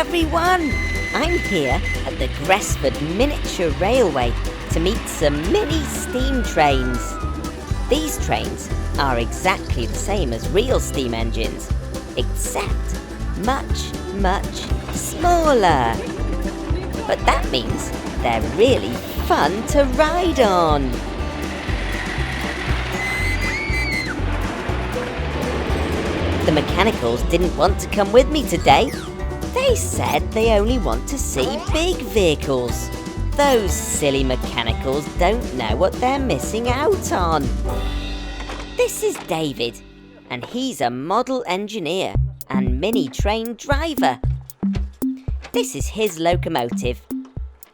everyone! I'm here at the Gresford Miniature Railway to meet some mini steam trains. These trains are exactly the same as real steam engines, except much, much smaller. But that means they're really fun to ride on. The mechanicals didn't want to come with me today. They said they only want to see big vehicles. Those silly mechanicals don't know what they're missing out on. This is David, and he's a model engineer and mini train driver. This is his locomotive,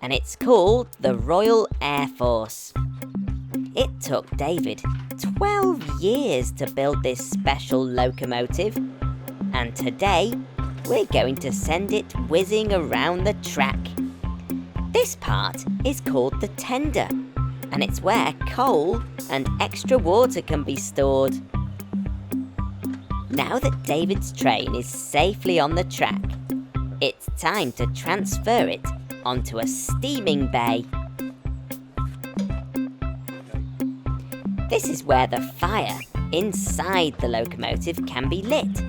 and it's called the Royal Air Force. It took David 12 years to build this special locomotive, and today we're going to send it whizzing around the track. This part is called the tender, and it's where coal and extra water can be stored. Now that David's train is safely on the track, it's time to transfer it onto a steaming bay. This is where the fire inside the locomotive can be lit,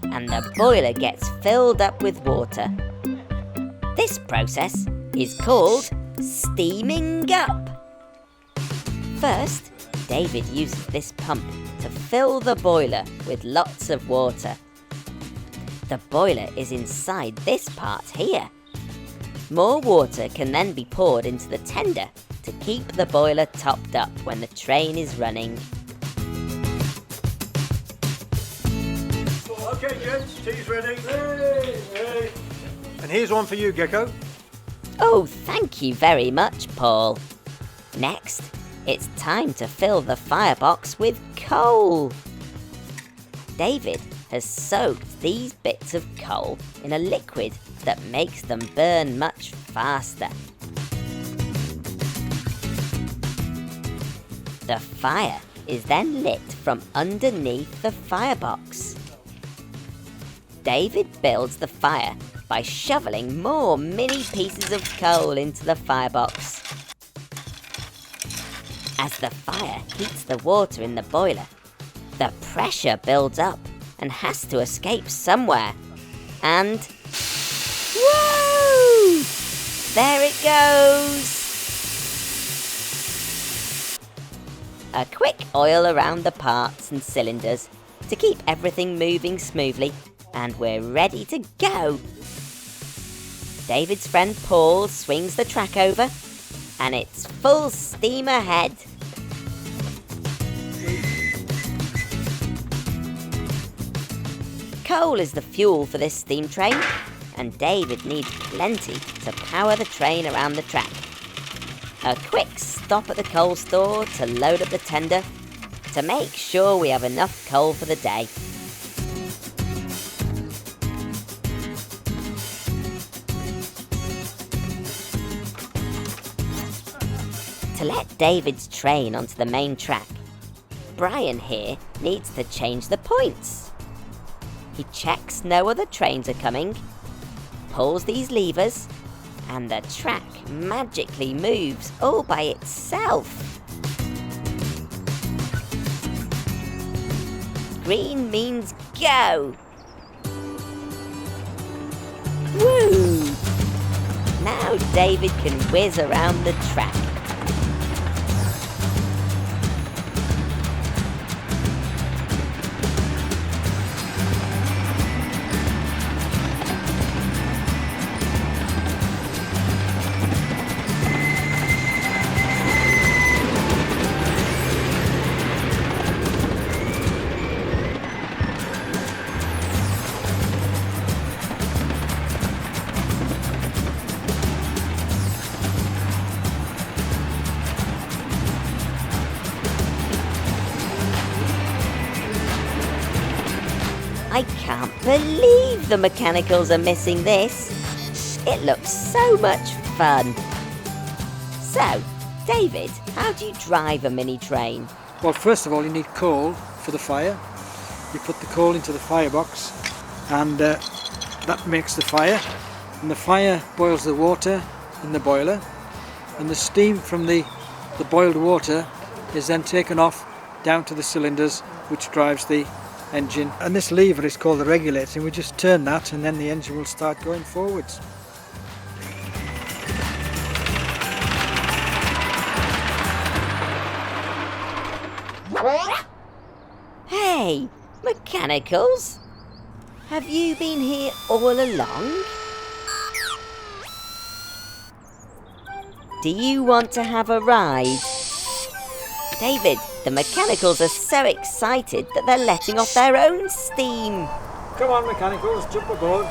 and the boiler gets filled up with water. This process is called steaming up. First, David uses this pump to fill the boiler with lots of water. The boiler is inside this part here. More water can then be poured into the tender to keep the boiler topped up when the train is running. Okay, gents, tea's ready. Hey. And here's one for you, Gecko. Oh, thank you very much, Paul. Next, it's time to fill the firebox with coal. David has soaked these bits of coal in a liquid that makes them burn much faster. The fire is then lit from underneath the firebox. David builds the fire by shoveling more mini pieces of coal into the firebox. As the fire heats the water in the boiler, the pressure builds up and has to escape somewhere. And whoa! There it goes! A quick oil around the parts and cylinders to keep everything moving smoothly, and we're ready to go. David's friend Paul swings the track over, and it's full steam ahead. Coal is the fuel for this steam train, and David needs plenty to power the train around the track. A quick stop at the coal store to load up the tender to make sure we have enough coal for the day. To let David's train onto the main track, Brian here needs to change the points. He checks no other trains are coming, pulls these levers, and the track magically moves all by itself. Green means go! Woo! Now David can whiz around the track. I can't believe the mechanicals are missing this. It looks so much fun. So, David, how do you drive a mini train? Well, first of all, you need coal for the fire. You put the coal into the firebox, and that makes the fire. and the fire boils the water in the boiler, and the steam from the boiled water is then taken off down to the cylinders, which drives the engine. And this lever is called the regulator, and we just turn that and then the engine will start going forwards. Hey, mechanicals! Have you been here all along? Do you want to have a ride? David, the mechanicals are so excited that they're letting off their own steam. Come on, mechanicals, jump aboard.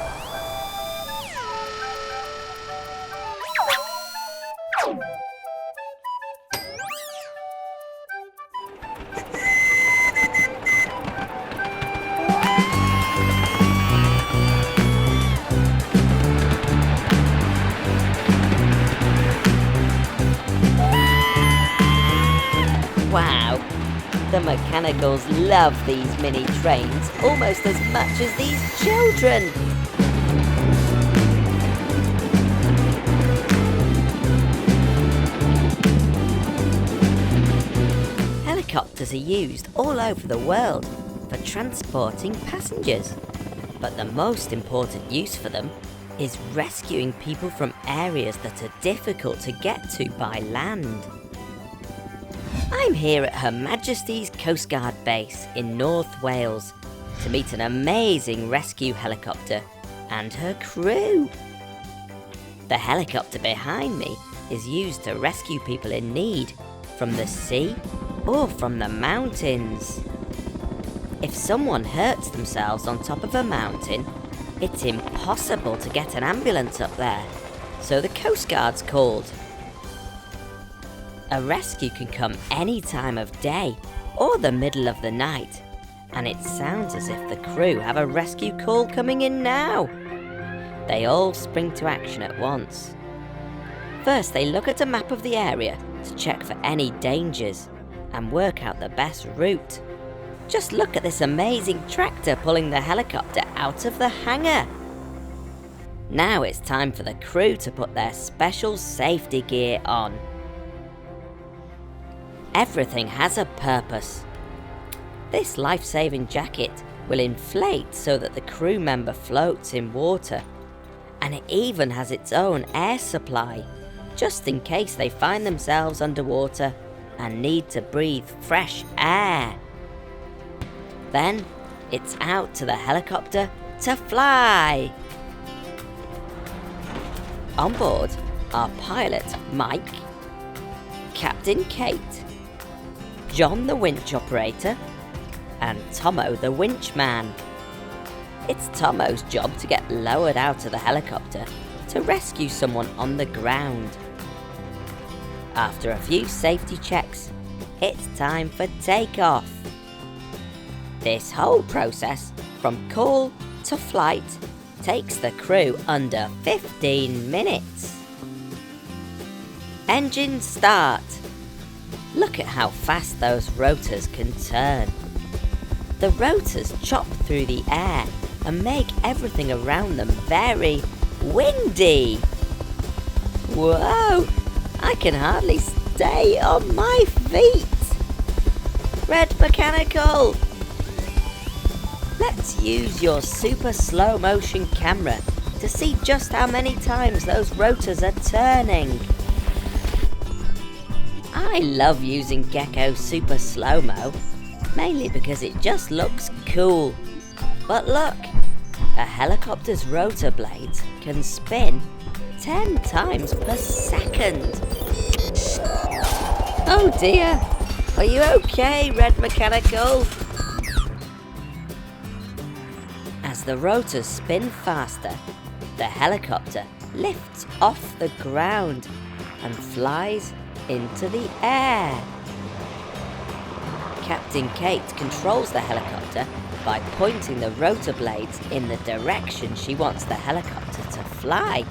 Wow, the mechanicals love these mini trains almost as much as these children. Helicopters are used all over the world for transporting passengers, but the most important use for them is rescuing people from areas that are difficult to get to by land. I'm here at Her Majesty's Coast Guard base in North Wales to meet an amazing rescue helicopter and her crew. The helicopter behind me is used to rescue people in need from the sea or from the mountains. If someone hurts themselves on top of a mountain, it's impossible to get an ambulance up there, so the Coast Guard's called. A rescue can come any time of day or the middle of the night, and it sounds as if the crew have a rescue call coming in now. They all spring to action at once. First, they look at a map of the area to check for any dangers and work out the best route. Just look at this amazing tractor pulling the helicopter out of the hangar. Now it's time for the crew to put their special safety gear on. Everything has a purpose. This life-saving jacket will inflate so that the crew member floats in water, and it even has its own air supply, just in case they find themselves underwater and need to breathe fresh air. Then it's out to the helicopter to fly. On board are pilot Mike, Captain Kate, John the winch operator, and Tomo the winch man. It's Tomo's job to get lowered out of the helicopter to rescue someone on the ground. After a few safety checks, it's time for takeoff. This whole process, from call to flight, takes the crew under 15 minutes. Engine start. Look at how fast those rotors can turn. The rotors chop through the air and make everything around them very windy. Whoa! I can hardly stay on my feet. Red Mechanical! Let's use your super slow motion camera to see just how many times those rotors are turning. I love using Gecko Super Slow-Mo, mainly because it just looks cool. But look, a helicopter's rotor blades can spin 10 times per second. Oh dear, are you okay, Red Mechanical? As the rotors spin faster, the helicopter lifts off the ground and flies into the air. Captain Kate controls the helicopter by pointing the rotor blades in the direction she wants the helicopter to fly.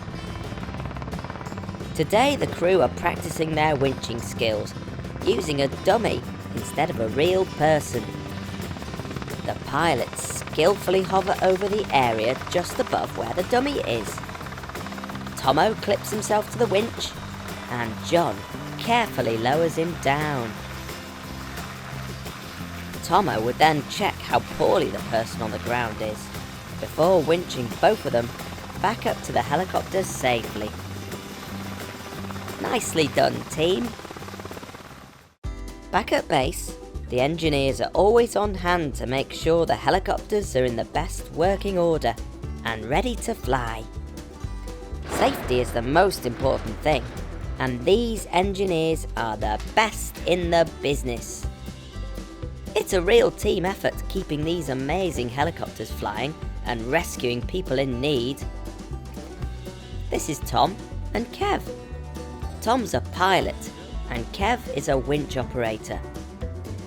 Today the crew are practicing their winching skills using a dummy instead of a real person. The pilots skillfully hover over the area just above where the dummy is. Tomo clips himself to the winch, and John carefully lowers him down. Tomo would then check how poorly the person on the ground is, before winching both of them back up to the helicopters safely. Nicely done, team! Back at base, the engineers are always on hand to make sure the helicopters are in the best working order and ready to fly. Safety is the most important thing, and these engineers are the best in the business. It's a real team effort keeping these amazing helicopters flying and rescuing people in need. This is Tom and Kev. Tom's a pilot and Kev is a winch operator.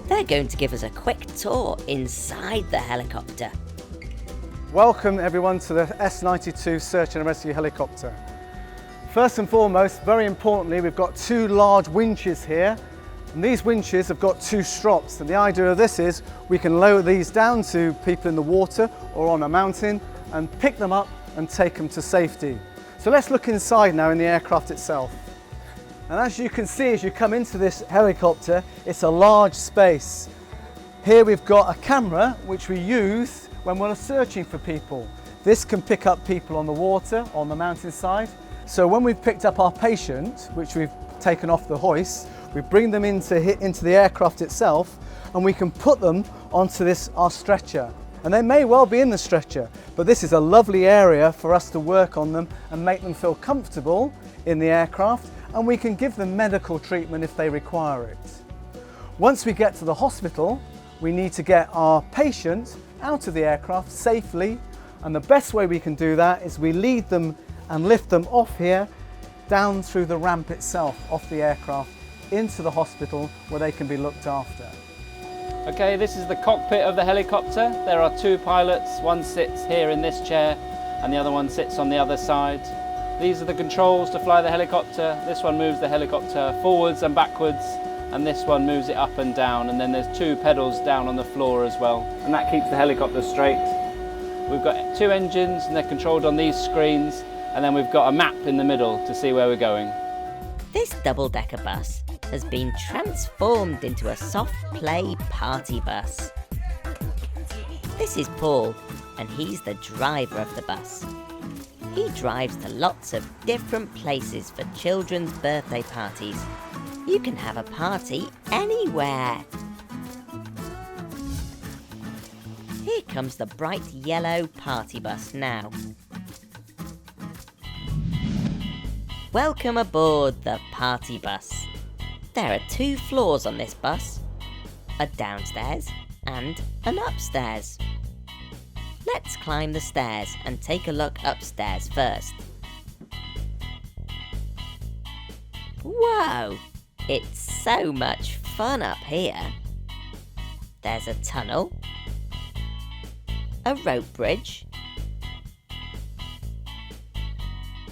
They're going to give us a quick tour inside the helicopter. Welcome everyone to the S92 Search and Rescue Helicopter. First and foremost, very importantly, we've got two large winches here, and these winches have got two strops, and the idea of this is we can lower these down to people in the water or on a mountain and pick them up and take them to safety. So let's look inside now in the aircraft itself. And as you can see, as you come into this helicopter, it's a large space. Here we've got a camera which we use when we're searching for people. This can pick up people on the water, on the mountainside. So when we've picked up our patient, which we've taken off the hoist, we bring them into the aircraft itself, and we can put them onto our stretcher. And they may well be in the stretcher, but this is a lovely area for us to work on them and make them feel comfortable in the aircraft, and we can give them medical treatment if they require it. Once we get to the hospital, we need to get our patient out of the aircraft safely, and the best way we can do that is we lead them and lift them off here, down through the ramp itself, off the aircraft, into the hospital where they can be looked after. Okay, this is the cockpit of the helicopter. There are two pilots, one sits here in this chair and the other one sits on the other side. These are the controls to fly the helicopter. This one moves the helicopter forwards and backwards, and this one moves it up and down, and then there's two pedals down on the floor as well, and that keeps the helicopter straight. We've got two engines and they're controlled on these screens, and then we've got a map in the middle to see where we're going. This double-decker bus has been transformed into a soft play party bus. This is Paul, and he's the driver of the bus. He drives to lots of different places for children's birthday parties. You can have a party anywhere. Here comes the bright yellow party bus now. Welcome aboard the party bus. There are two floors on this bus, a downstairs and an upstairs. Let's climb the stairs and take a look upstairs first. Whoa! It's so much fun up here. There's a tunnel, a rope bridge.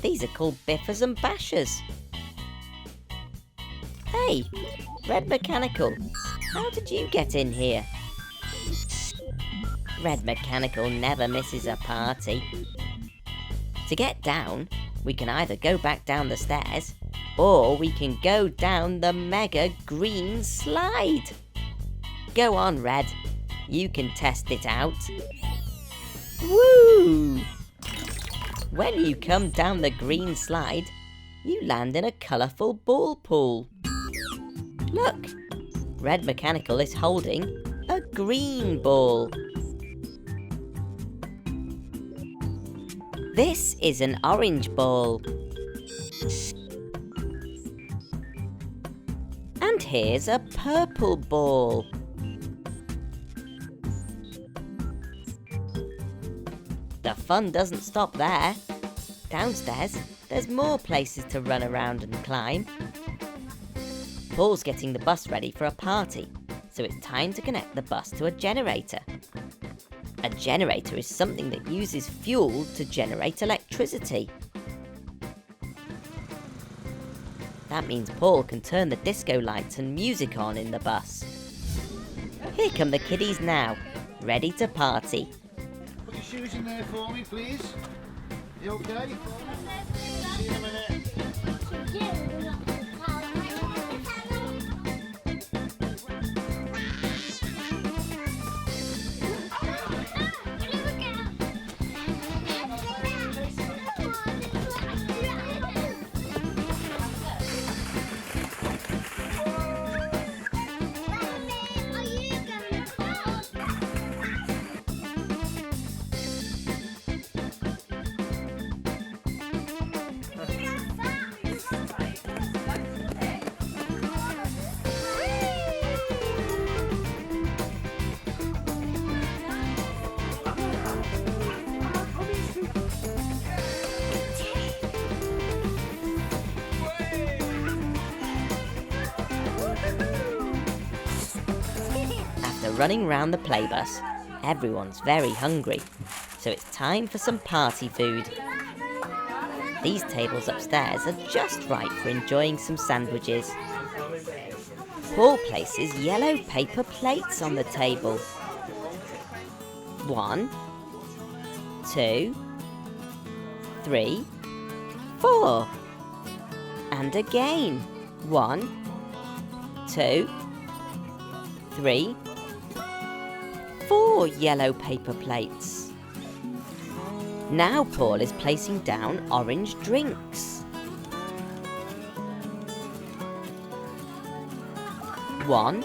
These are called biffers and bashers. Hey, Red Mechanical, how did you get in here? Red Mechanical never misses a party. To get down, we can either go back down the stairs, or we can go down the mega green slide. Go on, Red, you can test it out. Woo! When you come down the green slide, you land in a colourful ball pool. Look, Red Mechanical is holding a green ball. This is an orange ball. And here's a purple ball. The fun doesn't stop there. Downstairs, there's more places to run around and climb. Paul's getting the bus ready for a party, so it's time to connect the bus to a generator. A generator is something that uses fuel to generate electricity. That means Paul can turn the disco lights and music on in the bus. Here come the kiddies now, ready to party. Put your shoes in there for me, please. You okay? See you in a minute. After running round the play bus, everyone's very hungry, so it's time for some party food. These tables upstairs are just right for enjoying some sandwiches. Paul places yellow paper plates on the table. 1, 2, 3, 4. And again. 1, 2, 3, 4 yellow paper plates. Now Paul is placing down orange drinks. 1,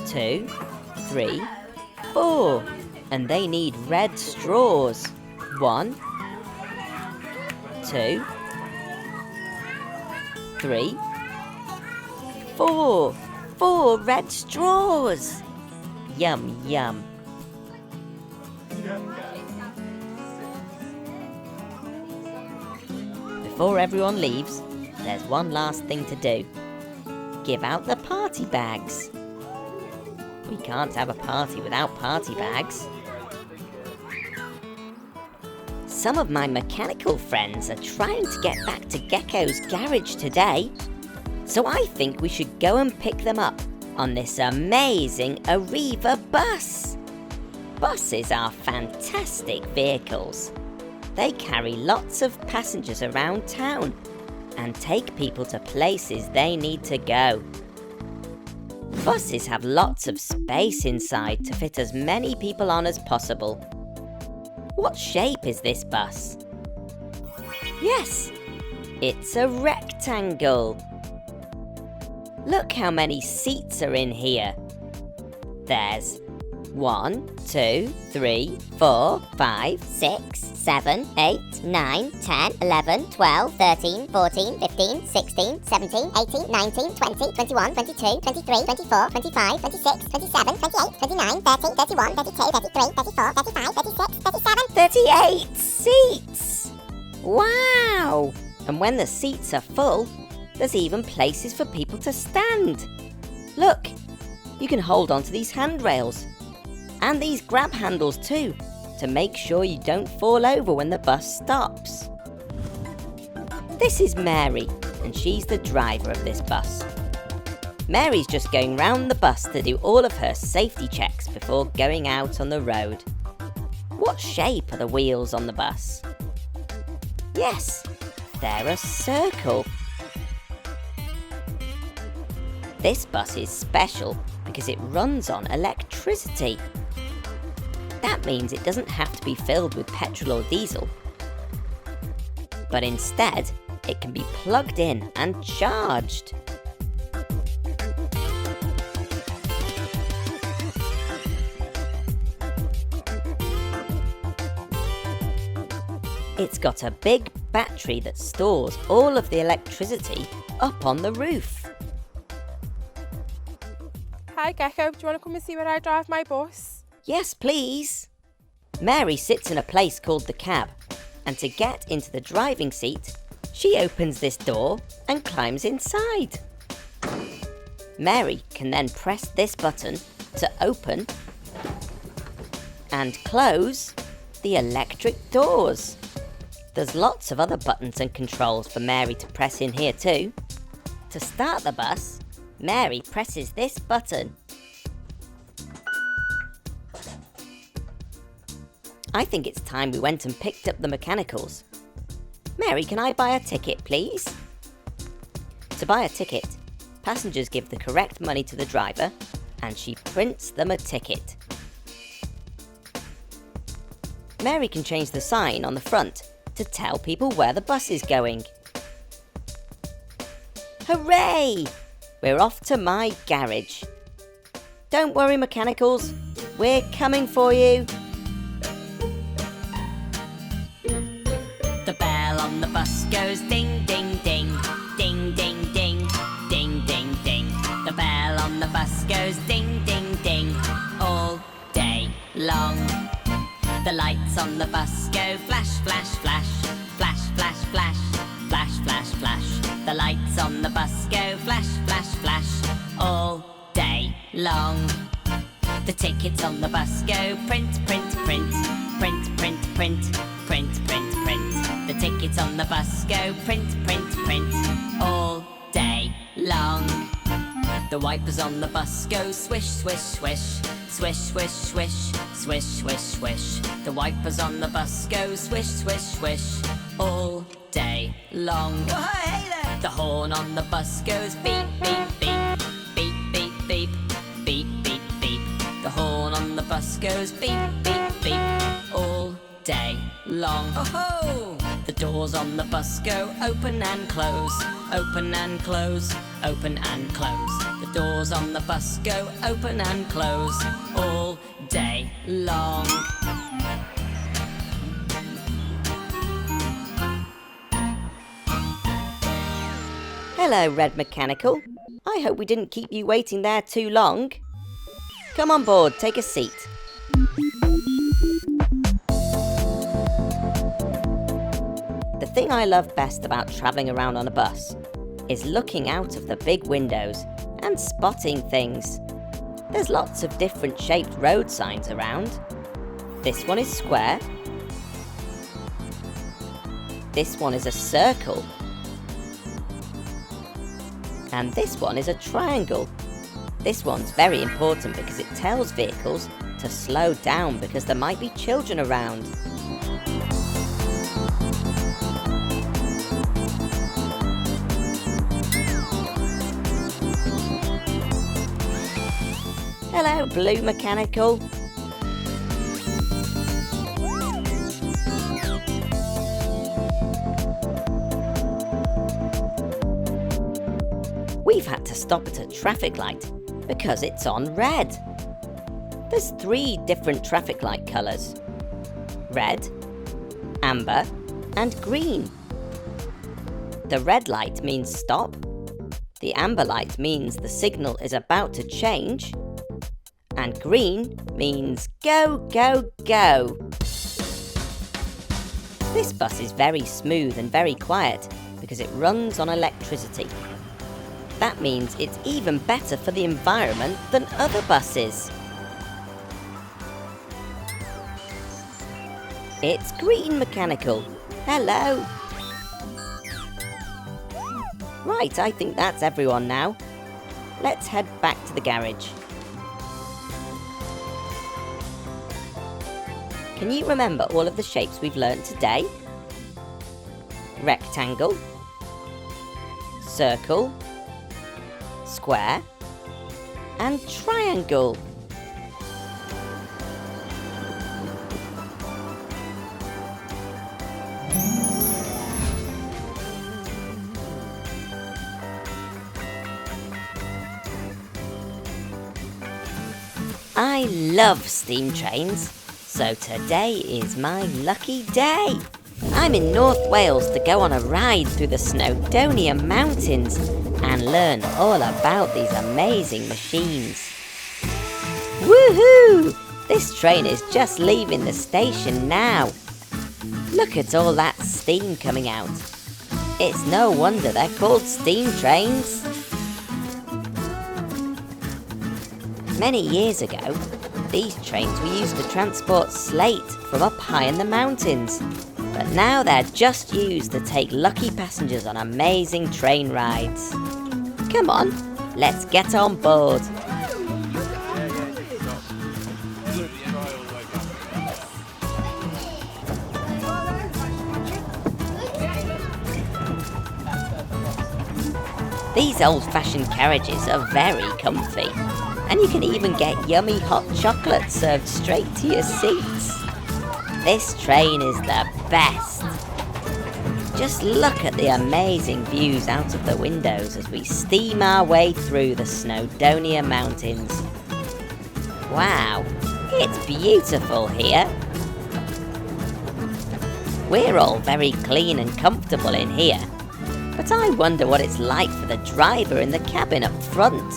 2, 3, 4. And they need red straws. 1, 2, 3, 4. 4 red straws. Yum, yum. Before everyone leaves, there's one last thing to do. Give out the party bags. We can't have a party without party bags. Some of my mechanical friends are trying to get back to Gecko's garage today, so I think we should go and pick them up on this amazing Arriva bus. Buses are fantastic vehicles. They carry lots of passengers around town and take people to places they need to go. Buses have lots of space inside to fit as many people on as possible. What shape is this bus? Yes, it's a rectangle. Look how many seats are in here. There's 1, 2, 3, 4, 5, 6, 7, 8, 9, 10, 11, 12, 13, 14, 15, 16, 17, 18, 19, 20, 21, 22, 23, 24, 25, 26, 27, 28, 29, 30, 31, 32, 33, 34, 35, 36, 37, 38 seats! Wow! And when the seats are full, there's even places for people to stand. Look, you can hold onto these handrails. And these grab handles too, to make sure you don't fall over when the bus stops. This is Mary, and she's the driver of this bus. Mary's just going round the bus to do all of her safety checks before going out on the road. What shape are the wheels on the bus? Yes, they're a circle. This bus is special because it runs on electricity. That means it doesn't have to be filled with petrol or diesel, but instead it can be plugged in and charged. It's got a big battery that stores all of the electricity up on the roof. Hi Gecko, do you want to come and see where I drive my bus? Yes, please. Mary sits in a place called the cab, and to get into the driving seat, she opens this door and climbs inside. Mary can then press this button to open and close the electric doors. There's lots of other buttons and controls for Mary to press in here too. To start the bus, Mary presses this button. I think it's time we went and picked up the mechanicals. Mary, can I buy a ticket, please? To buy a ticket, passengers give the correct money to the driver and she prints them a ticket. Mary can change the sign on the front to tell people where the bus is going. Hooray! We're off to my garage. Don't worry, mechanicals, we're coming for you. The bell on the bus goes ding, ding, ding, ding, ding, ding, ding, ding, ding. The bell on the bus goes ding, ding, ding, all day long. The lights on the bus go flash, flash, flash, flash, flash, flash, flash, flash, flash. The lights on the bus go flash, flash, flash, all day long. The tickets on the bus go print, print, print, print, print, print, print, print, print. The tickets on the bus go print, print, print, all day long. The wipers on the bus go swish, swish, swish, swish, swish, swish, swish, swish, swish. The wipers on the bus go swish, swish, swish, all day long. The horn on the bus goes beep, beep, beep, beep, beep, beep, beep, beep, beep. The horn on the bus goes beep, beep, beep, all day long. Oh-ho! The doors on the bus go open and close, open and close, open and close. The doors on the bus go open and close, all day long. Hello, Red Mechanical. I hope we didn't keep you waiting there too long. Come on board, take a seat. The thing I love best about travelling around on a bus is looking out of the big windows and spotting things. There's lots of different shaped road signs around. This one is square. This one is a circle. And this one is a triangle. This one's very important because it tells vehicles to slow down because there might be children around. Hello, Blue Mechanical. We've had to stop at a traffic light because it's on red. There's 3 different traffic light colours: red, amber and green. The red light means stop, the amber light means the signal is about to change, and green means go, go, go. This bus is very smooth and very quiet because it runs on electricity. That means it's even better for the environment than other buses. It's Green Mechanical. Hello. Right, I think that's everyone now. Let's head back to the garage. Can you remember all of the shapes we've learnt today? Rectangle, circle, square and triangle. I love steam trains, so today is my lucky day. I'm in North Wales to go on a ride through the Snowdonia Mountains and learn all about these amazing machines. Woohoo! This train is just leaving the station now. Look at all that steam coming out. It's no wonder they're called steam trains. Many years ago, these trains were used to transport slate from up high in the mountains. But now they're just used to take lucky passengers on amazing train rides. Come on, let's get on board. These old-fashioned carriages are very comfy, and you can even get yummy hot chocolate served straight to your seats. This train is the best. Just look at the amazing views out of the windows as we steam our way through the Snowdonia Mountains. Wow, it's beautiful here. We're all very clean and comfortable in here, but I wonder what it's like for the driver in the cabin up front.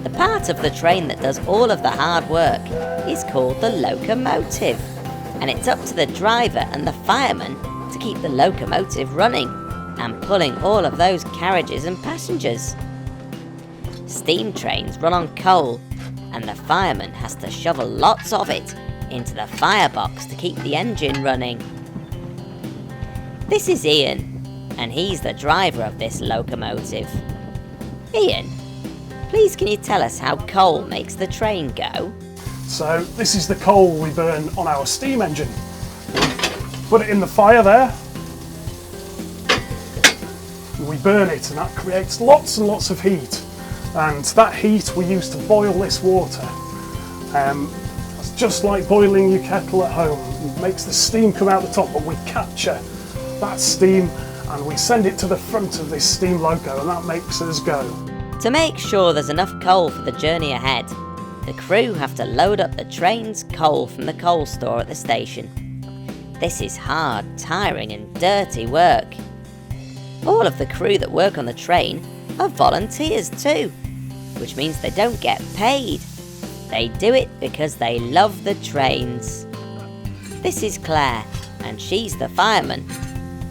The part of the train that does all of the hard work is called the locomotive, and it's up to the driver and the fireman to keep the locomotive running and pulling all of those carriages and passengers. Steam trains run on coal, and the fireman has to shovel lots of it into the firebox to keep the engine running. This is Ian, and he's the driver of this locomotive. Ian, please can you tell us how coal makes the train go? So this is the coal we burn on our steam engine. Put it in the fire there. We burn it, and that creates lots and lots of heat. And that heat we use to boil this water. It's just like boiling your kettle at home. It makes the steam come out the top, but we capture that steam and we send it to the front of this steam loco, and that makes us go. To make sure there's enough coal for the journey ahead, the crew have to load up the train's coal from the coal store at the station. This is hard, tiring and dirty work. All of the crew that work on the train are volunteers too, which means they don't get paid. They do it because they love the trains. This is Claire, and she's the fireman.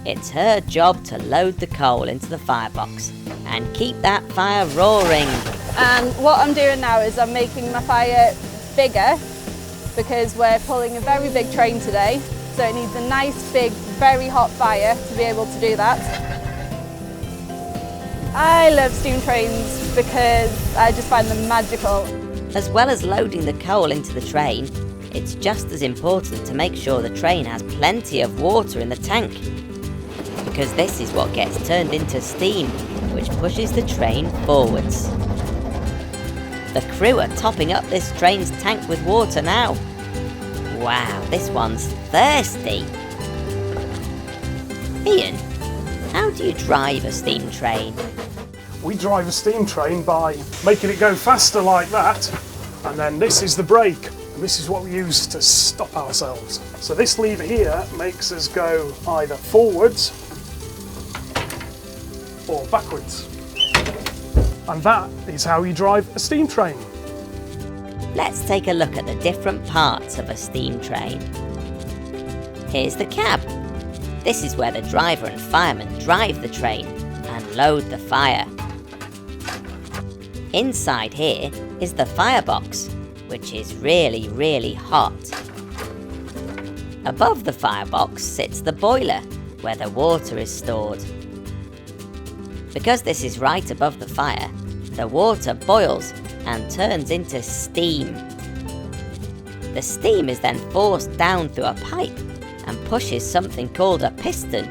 It's her job to load the coal into the firebox and keep that fire roaring. And what I'm doing now is I'm making my fire bigger because we're pulling a very big train today, so it needs a nice big very hot fire to be able to do that. I love steam trains because I just find them magical. As well as loading the coal into the train, it's just as important to make sure the train has plenty of water in the tank, because this is what gets turned into steam, which pushes the train forwards. The crew are topping up this train's tank with water now. Wow, this one's thirsty. Ian, how do you drive a steam train? We drive a steam train by making it go faster like that, and then this is the brake, and this is what we use to stop ourselves. So this lever here makes us go either forwards or backwards. And that is how you drive a steam train. Let's take a look at the different parts of a steam train. Here's the cab. This is where the driver and fireman drive the train and load the fire. Inside here is the firebox, which is really, really hot. Above the firebox sits the boiler, where the water is stored. Because this is right above the fire, the water boils and turns into steam. The steam is then forced down through a pipe and pushes something called a piston,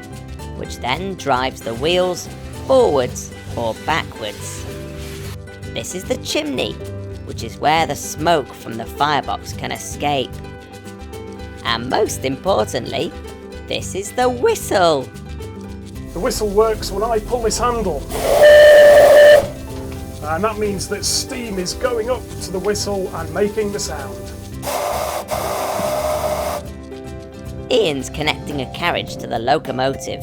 which then drives the wheels forwards or backwards. This is the chimney, which is where the smoke from the firebox can escape. And most importantly, this is the whistle. The whistle works when I pull this handle. And that means that steam is going up to the whistle and making the sound. Ian's connecting a carriage to the locomotive.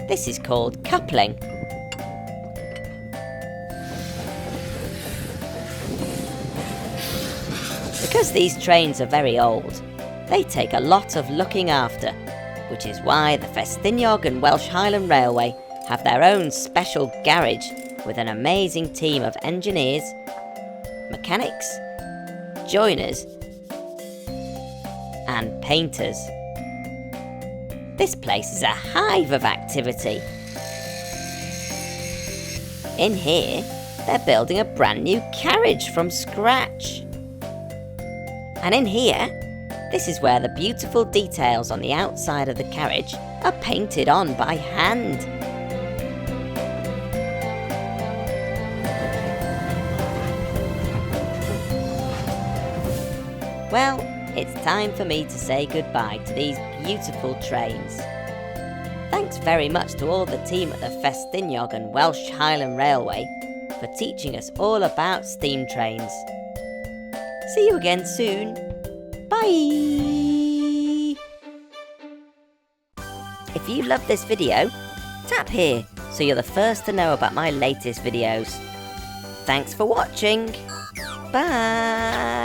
This is called coupling. Because these trains are very old, they take a lot of looking after, which is why the Festiniog and Welsh Highland Railway have their own special garage with an amazing team of engineers, mechanics, joiners, and painters. This place is a hive of activity. In here, they're building a brand new carriage from scratch. And in here, this is where the beautiful details on the outside of the carriage are painted on by hand. Well, it's time for me to say goodbye to these beautiful trains. Thanks very much to all the team at the Festiniog and Welsh Highland Railway for teaching us all about steam trains. See you again soon. Bye! If you love this video, tap here so you're the first to know about my latest videos. Thanks for watching. Bye!